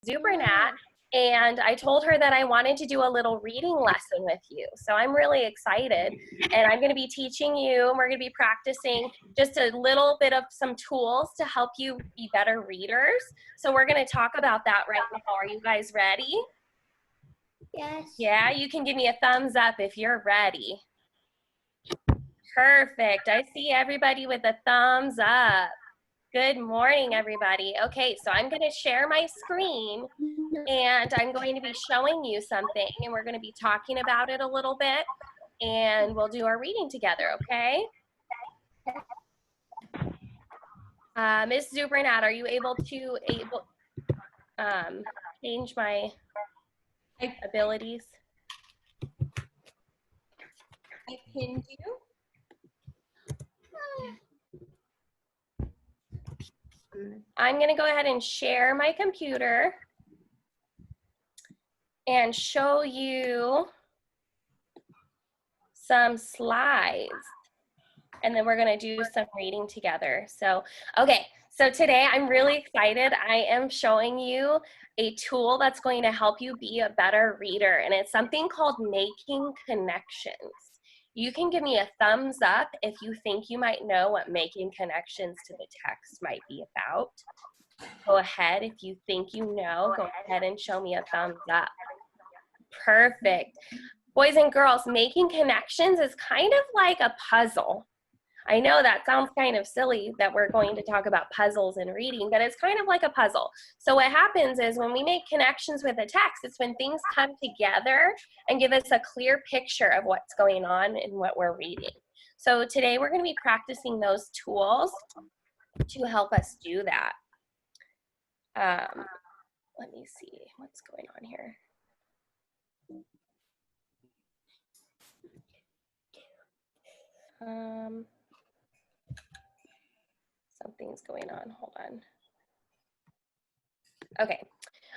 Zubernat, and I told her that I wanted to do a little reading lesson with you. So I'm really excited, and I'm going to be teaching you, and we're going to be practicing just a little bit of some tools to help you be better readers. So we're going to talk about that right now. Are you guys ready? Yes. Yeah, you can give me a thumbs up if you're ready. Perfect. I see everybody with a thumbs up. Good morning, everybody. Okay, so I'm going to share my screen, and I'm going to be showing you something, and we're going to be talking about it a little bit, and we'll do our reading together, okay? Ms. Zubernat, are you able to change my abilities? I pinned you. I'm going to go ahead and share my computer and show you some slides, and then we're going to do some reading together. So, okay, so today I'm really excited. I am showing you a tool that's going to help you be a better reader, and it's something called making connections. You can give me a thumbs up if you think you might know what making connections to the text might be about. Go ahead, if you think you know, go ahead and show me a thumbs up. Perfect. Boys and girls, making connections is kind of like a puzzle. I know that sounds kind of silly that we're going to talk about puzzles and reading, but it's kind of like a puzzle. So what happens is when we make connections with a text, it's when things come together and give us a clear picture of what's going on in what we're reading. So today we're going to be practicing those tools to help us do that. Let me see what's going on here. Something's going on, hold on. Okay,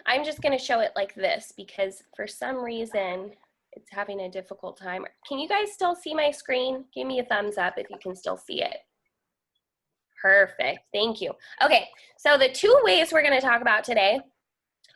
I'm just gonna show it like this because for some reason it's having a difficult time. Can you guys still see my screen? Give me a thumbs up if you can still see it. Perfect, thank you. Okay, so the two ways we're gonna talk about today,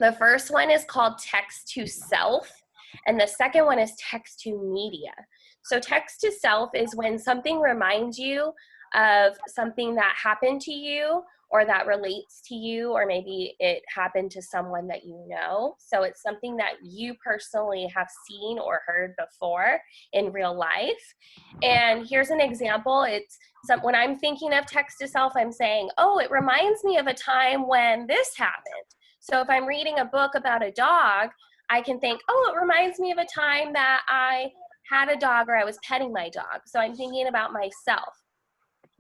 the first one is called text to self, and the second one is text to media. So text to self is when something reminds you of something that happened to you or that relates to you, or maybe it happened to someone that you know. So it's something that you personally have seen or heard before in real life. And here's an example. When I'm thinking of text to self, I'm saying, oh, it reminds me of a time when this happened. So if I'm reading a book about a dog, I can think, oh, it reminds me of a time that I had a dog or I was petting my dog. So I'm thinking about myself.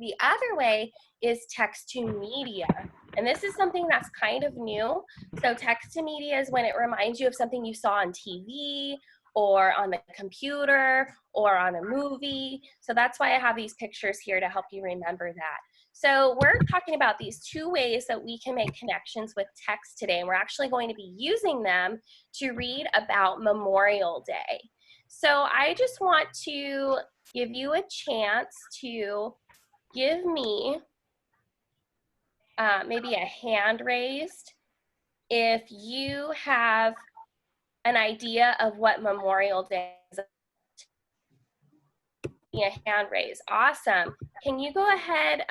The other way is text to media. And this is something that's kind of new. So text to media is when it reminds you of something you saw on TV or on the computer or on a movie. So that's why I have these pictures here to help you remember that. So we're talking about these two ways that we can make connections with text today, and we're actually going to be using them to read about Memorial Day. So I just want to give you a chance to give me maybe a hand raised if you have an idea of what Memorial Day is. A hand raise. Awesome. Can you go ahead?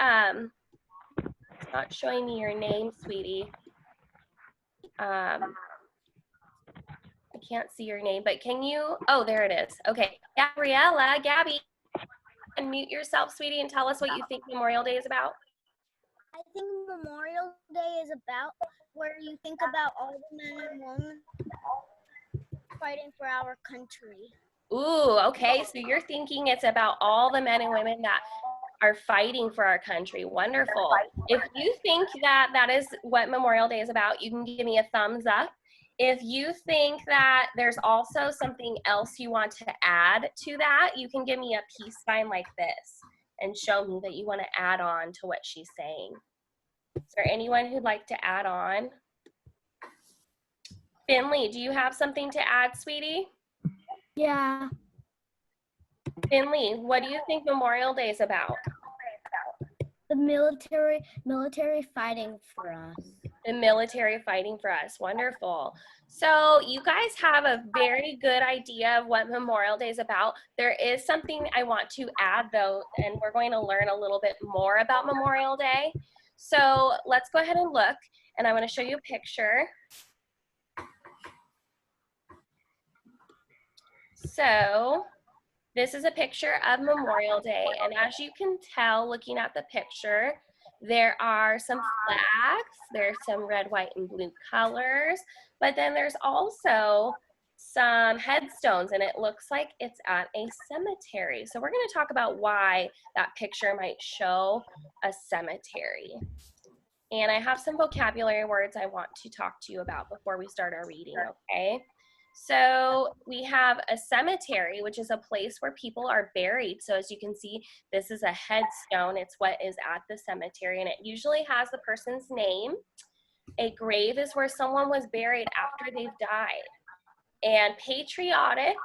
It's not showing me your name, sweetie. I can't see your name, but can you? Oh, there it is. Okay, Gabriella, Gabby, unmute yourself, sweetie, and tell us what you think Memorial Day is about. I think Memorial Day is about where you think about all the men and women fighting for our country. Ooh, okay, so you're thinking it's about all the men and women that are fighting for our country. Wonderful. If you think that that is what Memorial Day is about, you can give me a thumbs up. If you think that there's also something else you want to add to that, you can give me a peace sign like this and show me that you want to add on to what she's saying. Is there anyone who'd like to add on? Finley, do you have something to add, sweetie? Yeah. Finley, what do you think Memorial Day is about? The military fighting for us. The military fighting for us. Wonderful. So you guys have a very good idea of what Memorial Day is about. There is something I want to add though, and we're going to learn a little bit more about Memorial Day. So let's go ahead and look, and I'm going to show you a picture. So this is a picture of Memorial Day, and as you can tell looking at the picture, there are some flags, there's some red, white, and blue colors, but then there's also some headstones, and it looks like it's at a cemetery. So we're going to talk about why that picture might show a cemetery. And I have some vocabulary words I want to talk to you about before we start our reading, okay? So we have a cemetery, which is a place where people are buried. So as you can see, this is a headstone. It's what is at the cemetery, and it usually has the person's name. A grave is where someone was buried after they've died. And patriotic,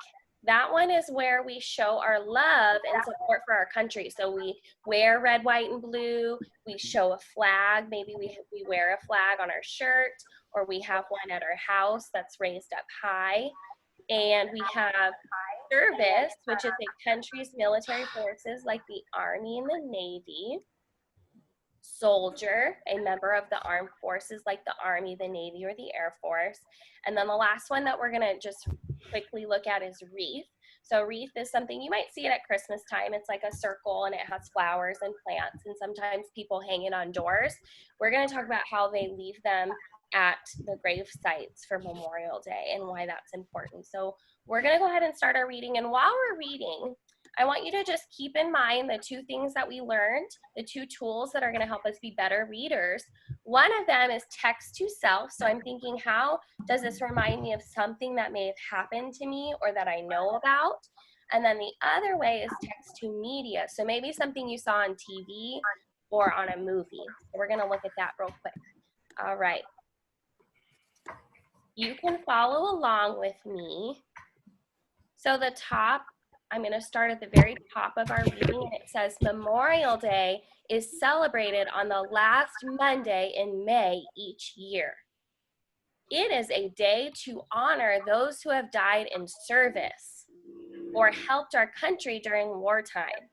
that one is where we show our love and support for our country. So we wear red, white, and blue. We show a flag. Maybe we wear a flag on our shirt, or we have one at our house that's raised up high. And we have service, which is a country's military forces like the Army and the Navy. Soldier, a member of the armed forces like the Army, the Navy, or the Air Force. And then the last one that we're going to just quickly look at is wreath. So wreath is something, you might see it at Christmas time. It's like a circle and it has flowers and plants, and sometimes people hang it on doors. We're going to talk about how they leave them at the grave sites for Memorial Day and why that's important. So we're going to go ahead and start our reading. And while we're reading, I want you to just keep in mind the two things that we learned, the two tools that are going to help us be better readers. One of them is text to self. So I'm thinking, how does this remind me of something that may have happened to me or that I know about? And then the other way is text to media. So maybe something you saw on TV or on a movie. So we're going to look at that real quick. All right. You can follow along with me. So the top, I'm going to start at the very top of our reading, and it says Memorial Day is celebrated on the last Monday in May each year. It is a day to honor those who have died in service or helped our country during wartime.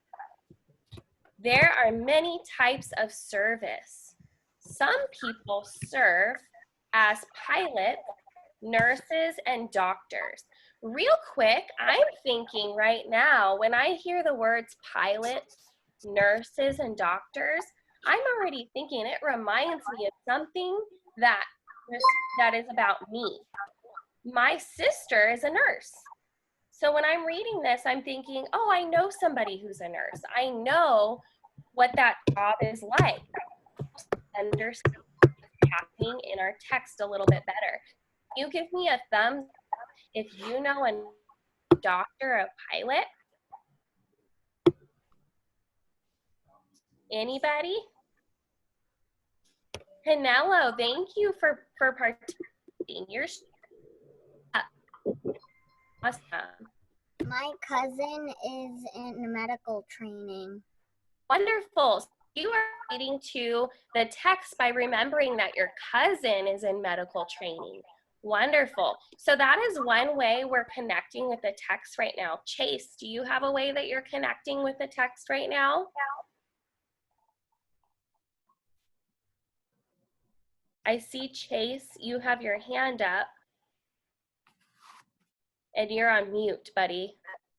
There are many types of service. Some people serve as pilots, nurses, and doctors. Real quick, I'm thinking right now, when I hear the words pilots, nurses, and doctors, I'm already thinking it reminds me of something that is about me. My sister is a nurse. So when I'm reading this, I'm thinking, oh, I know somebody who's a nurse. I know what that job is like. Understand what's happening in our text a little bit better. You give me a thumbs if you know a doctor, a pilot. Anybody? Canelo, thank you for participating. You're awesome. My cousin is in medical training. Wonderful. You are reading to the text by remembering that your cousin is in medical training. Wonderful. So that is one way we're connecting with the text right now. Chase, do you have a way that you're connecting with the text right now? I see Chase, you have your hand up. And you're on mute, buddy.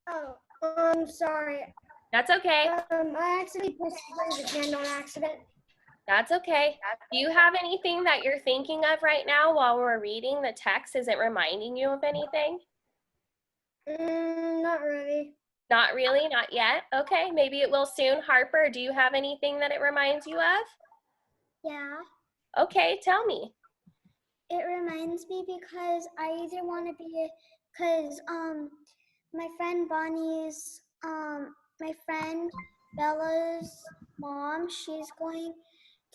Oh, I'm sorry. That's okay. I accidentally pressed the hand on accident. That's okay. Do you have anything that you're thinking of right now while we're reading the text? Is it reminding you of anything? Not really. Not really, not yet. Okay, maybe it will soon. Harper, do you have anything that it reminds you of? Yeah, Okay, tell me. it reminds me because I either want to be, because my friend Bonnie's, my friend Bella's mom, she's going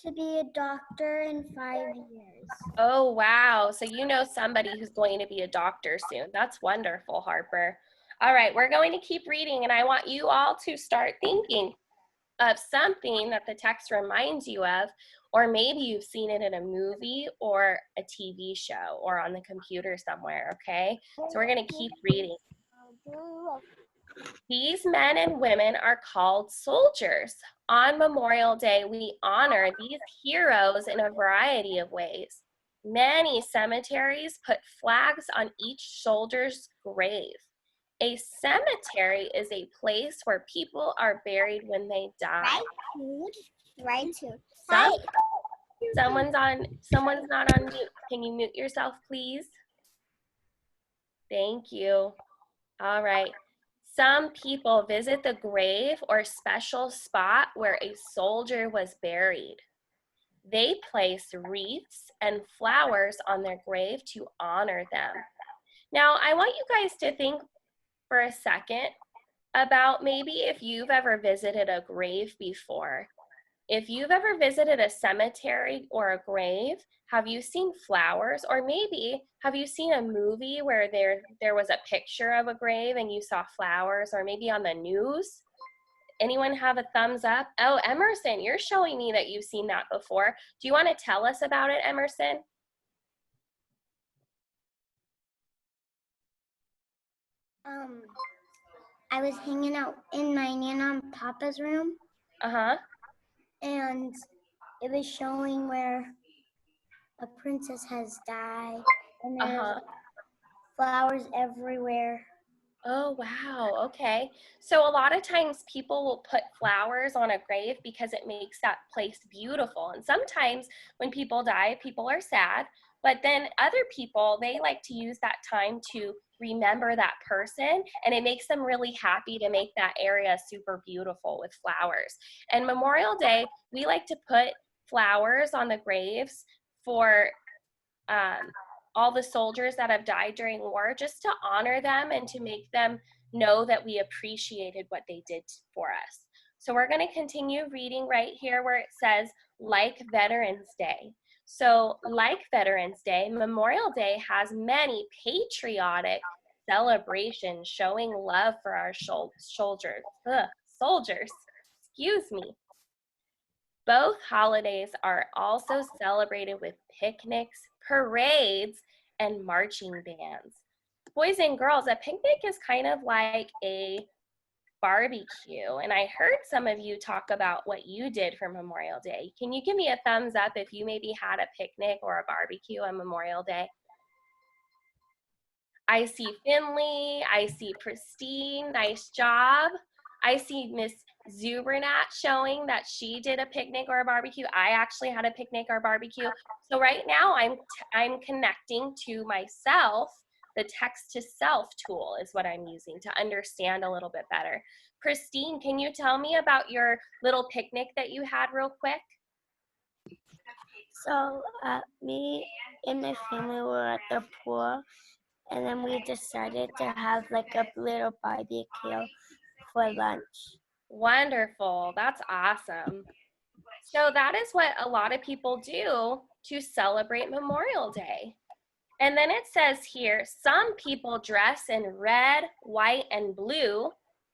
to be a doctor in 5 years. Oh, wow. So you know somebody who's going to be a doctor soon. That's wonderful, Harper. All right, we're going to keep reading, and I want you all to start thinking of something that the text reminds you of or maybe you've seen it in a movie or a TV show or on the computer somewhere, okay? So we're gonna keep reading. These men and women are called soldiers. On Memorial Day, we honor these heroes in a variety of ways. Many cemeteries put flags on each soldier's grave. A cemetery is a place where people are buried when they die. Right to. Someone's not on mute. Can you mute yourself, please? Thank you. All right. Some people visit the grave or special spot where a soldier was buried. They place wreaths and flowers on their grave to honor them. Now, I want you guys to think for a second about maybe if you've ever visited a grave before. If you've ever visited a cemetery or a grave, have you seen flowers? Or maybe have you seen a movie where there was a picture of a grave and you saw flowers, or maybe on the news? Anyone have a thumbs up? Oh, Emerson, you're showing me that you've seen that before. Do you want to tell us about it, Emerson? I was hanging out in my Nana and Papa's room, Uh-huh. and it was showing where a princess has died, and there's Uh-huh. flowers everywhere. Oh, wow. Okay. So a lot of times people will put flowers on a grave because it makes that place beautiful. And sometimes when people die, people are sad, but then other people, they like to use that time to remember that person, and it makes them really happy to make that area super beautiful with flowers. And Memorial Day, we like to put flowers on the graves for all the soldiers that have died during war, just to honor them and to make them know that we appreciated what they did for us. So we're going to continue reading right here where it says, like Veterans Day. So like Veterans Day, Memorial Day has many patriotic celebrations showing love for our soldiers. Excuse me. Both holidays are also celebrated with picnics, parades, and marching bands. Boys and girls, a picnic is kind of like a barbecue, and I heard some of you talk about what you did for Memorial Day. Can you give me a thumbs up if you maybe had a picnic or a barbecue on Memorial Day? I see Finley, I see Pristine, nice job. I see Miss Zubernat showing that she did a picnic or a barbecue. I actually had a picnic or barbecue. So right now I'm connecting to myself. The text to self tool is what I'm using to understand a little bit better. Christine, can you tell me about your little picnic that you had real quick? So me and my family were at the pool, and then we decided to have like a little barbecue for lunch. Wonderful. That's awesome. So that is what a lot of people do to celebrate Memorial Day. And then it says here, some people dress in red, white, and blue,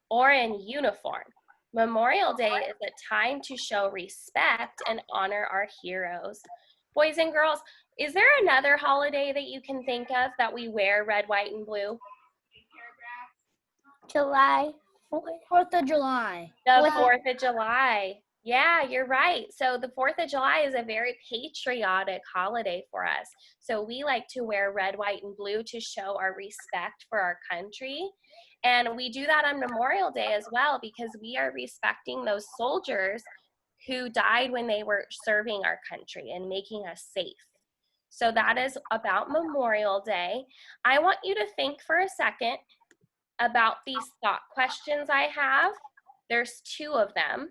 or in uniform. Memorial Day is a time to show respect and honor our heroes. Boys and girls, is there another holiday that you can think of that we wear red, white, and blue? July 4th of July. The 4th of July. Yeah, you're right. So the 4th of July is a very patriotic holiday for us. So we like to wear red, white, and blue to show our respect for our country. And we do that on Memorial Day as well because we are respecting those soldiers who died when they were serving our country and making us safe. So that is about Memorial Day. I want you to think for a second about these thought questions I have. There's 2 of them.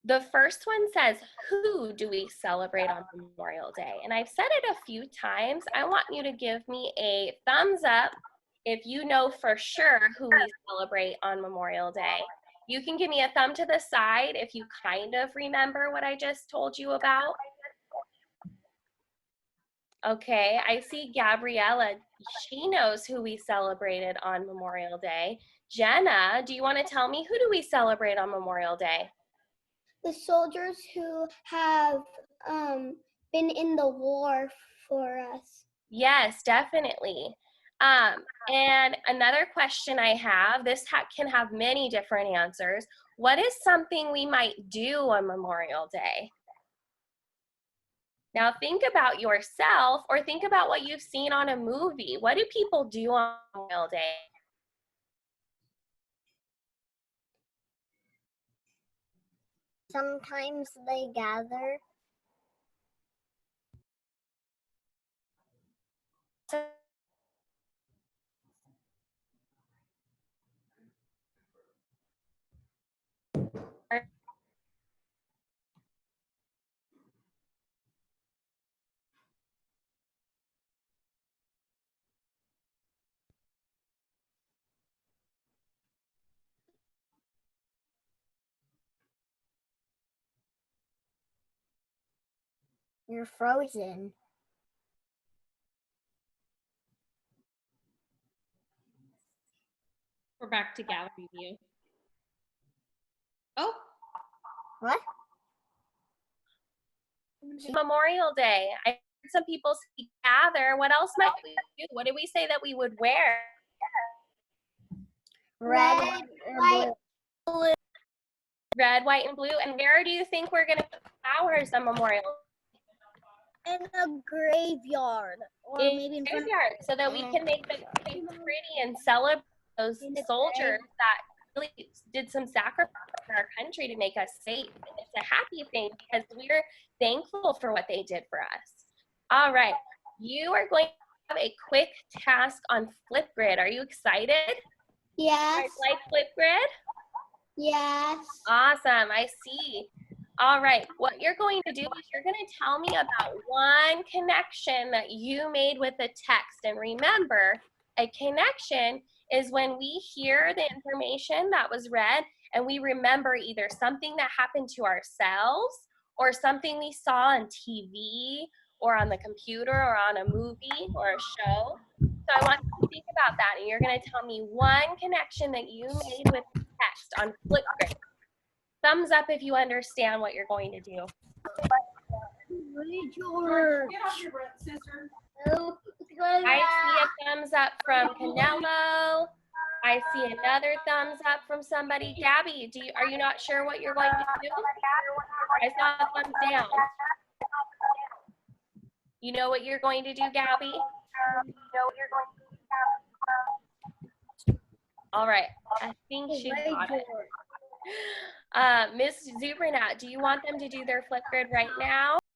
The first one says, who do we celebrate on Memorial Day? And I've said it a few times. I want you to give me a thumbs up if you know for sure who we celebrate on Memorial Day. You can give me a thumb to the side if you kind of remember what I just told you about. Okay, I see Gabriella. She knows who we celebrated on Memorial Day. Jenna, do you want to tell me, who do we celebrate on Memorial Day? the soldiers who have been in the war for us. Yes, definitely. And another question I have, this can have many different answers. What is something we might do on Memorial Day? Now think about yourself or think about what you've seen on a movie. What do people do on Memorial Day? Sometimes they gather. You're frozen. We're back to gallery view. Oh, What? Memorial Day. I heard some people say gather. What else might we do? What did we say that we would wear? Red, white, Red, white, and blue. And where do you think we're going to put flowers on Memorial In a graveyard. Or in maybe in front of graveyard so that we can make the place pretty and celebrate those soldiers that really did some sacrifice for our country to make us safe. And it's a happy thing because we're thankful for what they did for us. All right, you are going to have a quick task on Flipgrid. Are you excited? You yes, guys like Flipgrid? yes. Awesome, I see. All right, what you're going to do is you're going to tell me about one connection that you made with the text. And remember, a connection is when we hear the information that was read and we remember either something that happened to ourselves or something we saw on TV or on the computer or on a movie or a show. So I want you to think about that, and you're going to tell me one connection that you made with the text on Flipgrid. Thumbs up if you understand what you're going to do. George. get off your butt, sister. I see a thumbs up from Canelo. I see another thumbs up from somebody. Gabby, are you not sure what you're going to do? I saw a thumbs down. You know what you're going to do, Gabby? All right, I think she's got it. Miss Zubrinat, do you want them to do their Flipgrid right now?